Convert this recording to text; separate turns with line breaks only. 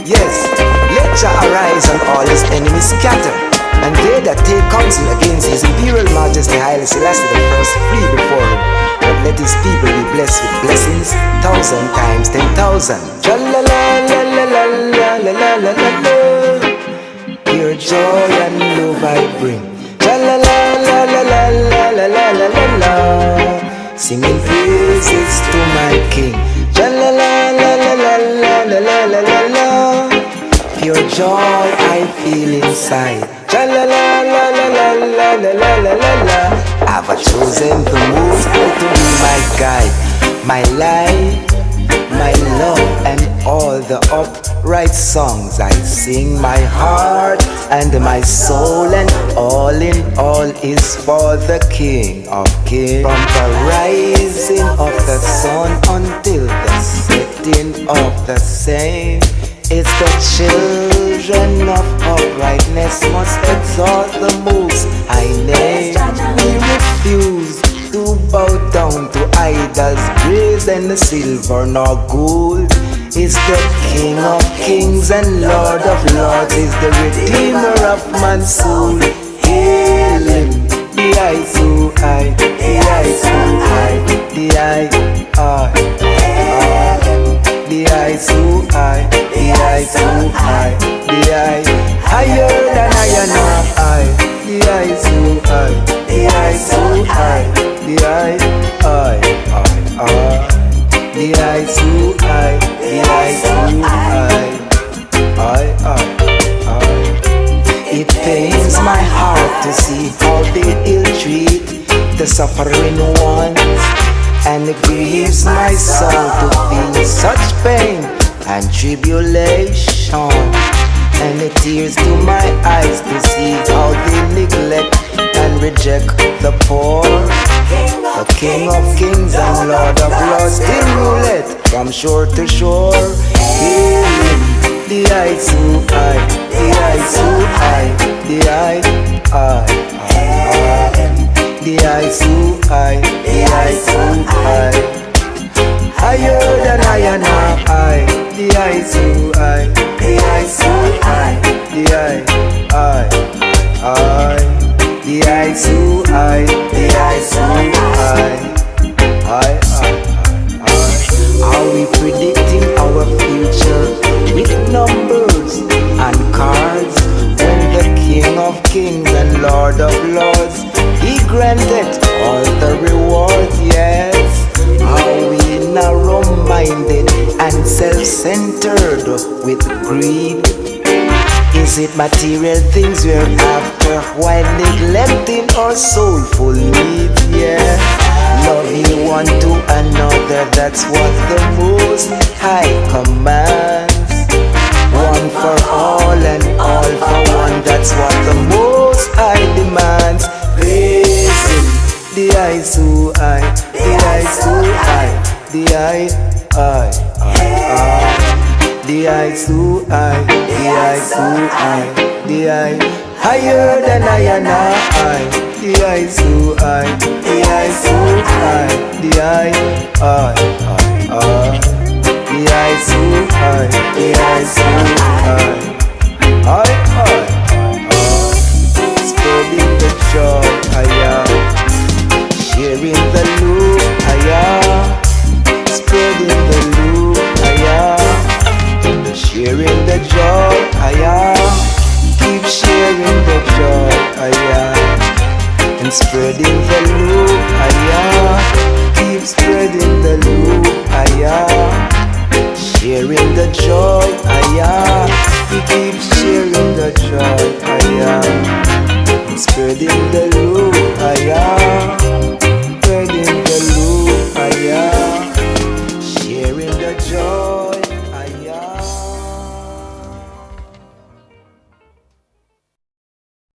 Yes, let Jah arise and all his enemies scatter, and they that take counsel against his imperial majesty Haile Selassie the first flee before him. But let his people be blessed with blessings 1,000 times 10,000. Tra-la-la-la-la-la-la-la-la-la-la. Pure joy and love I bring. Tra-la-la-la-la-la-la-la-la-la. Singing praises to my King. Tra-la-la-la-la-la-la-la-la-la. Pure joy I feel inside. Tra-la-la-la-la-la-la-la-la-la. I've chosen to move to be my guide, my light, my love, and all the upright songs I sing. My heart and my soul, and all in all is for the King of Kings. From the rising of the sun until the setting of the same, it's the children of uprightness must exalt the Most High name. We refuse to bow down to idols, praise and silver nor gold. Is the King of Kings and Lord of Lords, is the Redeemer of man's soul. Hail him, the eye so high, the eye so high, the eye, the eye so high, the eye so high, the eye higher than I and I. The eye so high, the eye so high, the eye, the eye so high, the eye so high, It pains my heart to see how they ill-treat the suffering ones, and it grieves my soul to feel such pain and tribulation, and it tears to my eyes to see how they neglect and reject the poor. The King of Kings and Lord of Lords still ruleth from shore to shore. Hail him, the eye so high, the eye so high, the eye, the eye so high, the eye so high, higher than I and I. The eye so high, the eye so high, the eye, the eye so high, the eye so high, Are we predicting our future with numbers and cards, when the King of Kings and Lord of Lords, He granted all the rewards? Yes. Are we narrow-minded and self-centered with greed? Is it material things we're after while neglecting our soulful needs? Yeah. Loving one to another, that's what the Most High commands. One for all and all for one, that's what the Most High demands. Praise Him, the eye so high, the eye so high, the eye, the eye so high, the eye so high, the eye higher than I and I. The eye so high, the eye so high, the eye, the eye so high, the eye so high, spreading the joy, sharing the love, spreading the love, sharing the joy, keep sharing the joy, and spreading the